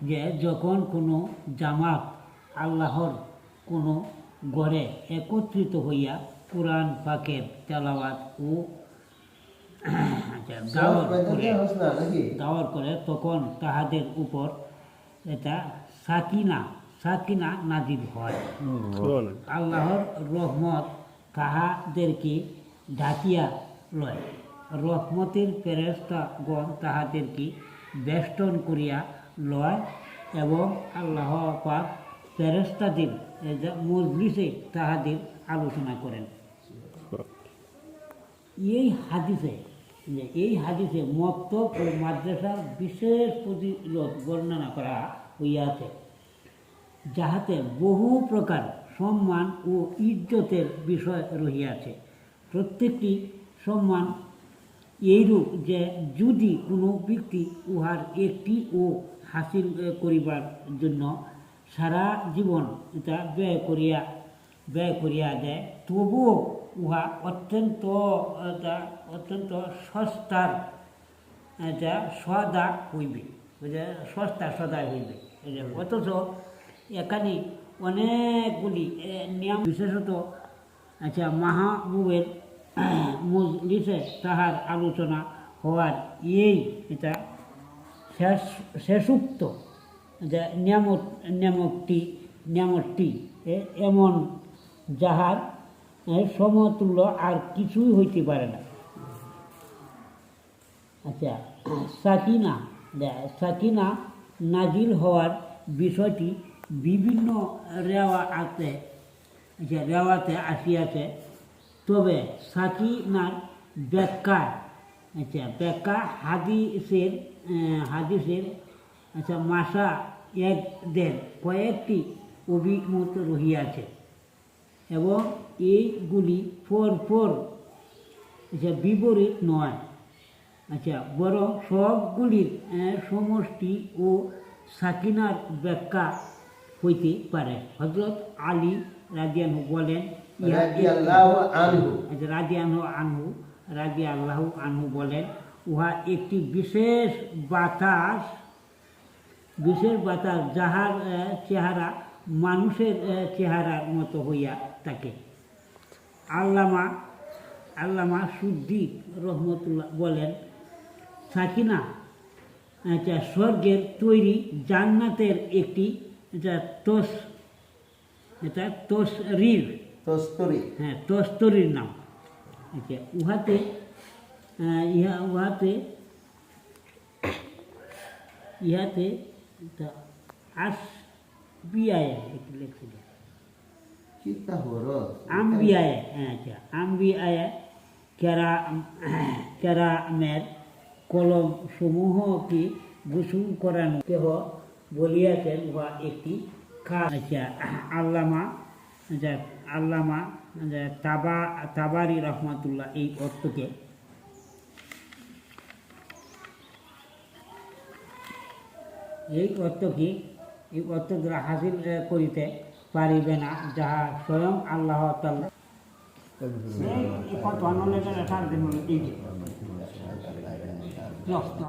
যে যখন কোনো জামাত আল্লাহর কোনো ঘরে একত্রিত হইয়া কোরআন পাকের তেলাওয়াত ও দাওয়ার করে তখন তাহাদের উপর এটা সাকিনা নাজিল হয়। আল্লাহর রহমত তাহাদেরকে ঢাকিয়া লয়। রহমতের ফেরেশতাগণ তাহাদেরকে বেষ্টন করিয়া লয় এবং আল্লাহ পাক ফেরেশতাদের মজলিসে তাহাদের আলোচনা করেন। এই হাদিসে মক্তব ও মাদ্রাসার বিশেষ ফজিলত বর্ণনা করা হইয়াছে, যাহাতে বহু প্রকার সম্মান ও ইজ্জতের বিষয় রহিয়াছে। প্রত্যেকটি সম্মান এইরূপ যে যদি কোনো ব্যক্তি উহার একটি ও হাসিল করিবার জন্য সারা জীবন এটা ব্যয় করিয়া দেয়, তবুও উহা অত্যন্ত সস্তার সদা হইবে, সদা হইবে। অথচ এখানে অনেকগুলি নিয়ম, বিশেষত মাহবুবের মজলিসে তাহার আলোচনা হওয়ার এটা শেষোক্ত যে নিয়ামতটি এমন যাহার সমতুল্য আর কিছুই হইতে পারে না। সাকিনা নাজিল হওয়ার বিষয়টি বিভিন্ন রেওয়াতে আসিয়াছে, তবে সাকিনার ব্যাখ্যা হাদিসের মাসা একদের কয়েকটি অভিমত রহিয়াছে এবং এইগুলি পরপর বিপরীত নয়, বরং সবগুলির সমষ্টি ও সাকিনার ব্যাখ্যা হইতে পারে। হযরত আলী রাদিয়াল্লাহু বলেন, রাদিয়াল্লাহু আনহু বলেন, উহা একটি বিশেষ বাতাস যাহার চেহারা মানুষের চেহারার মতো হইয়া থাকে। আল্লামা সুদ্দি রহমতুল্লাহ বলেন, সাকিনা স্বর্গের তৈরি জান্নাতের একটি তস্তরির নাম। উহাতে আম্বিয়ায় কেরামের কলম সমূহকে গোসল করানো কেহ বলিয়াছেন উহা একটি খাস। আল্লামা তাবারি রহমাতুল্লাহ এই অর্থকে হাসিল করিতে পারিবে না, যাহা স্বয়ং আল্লাহ তাআলা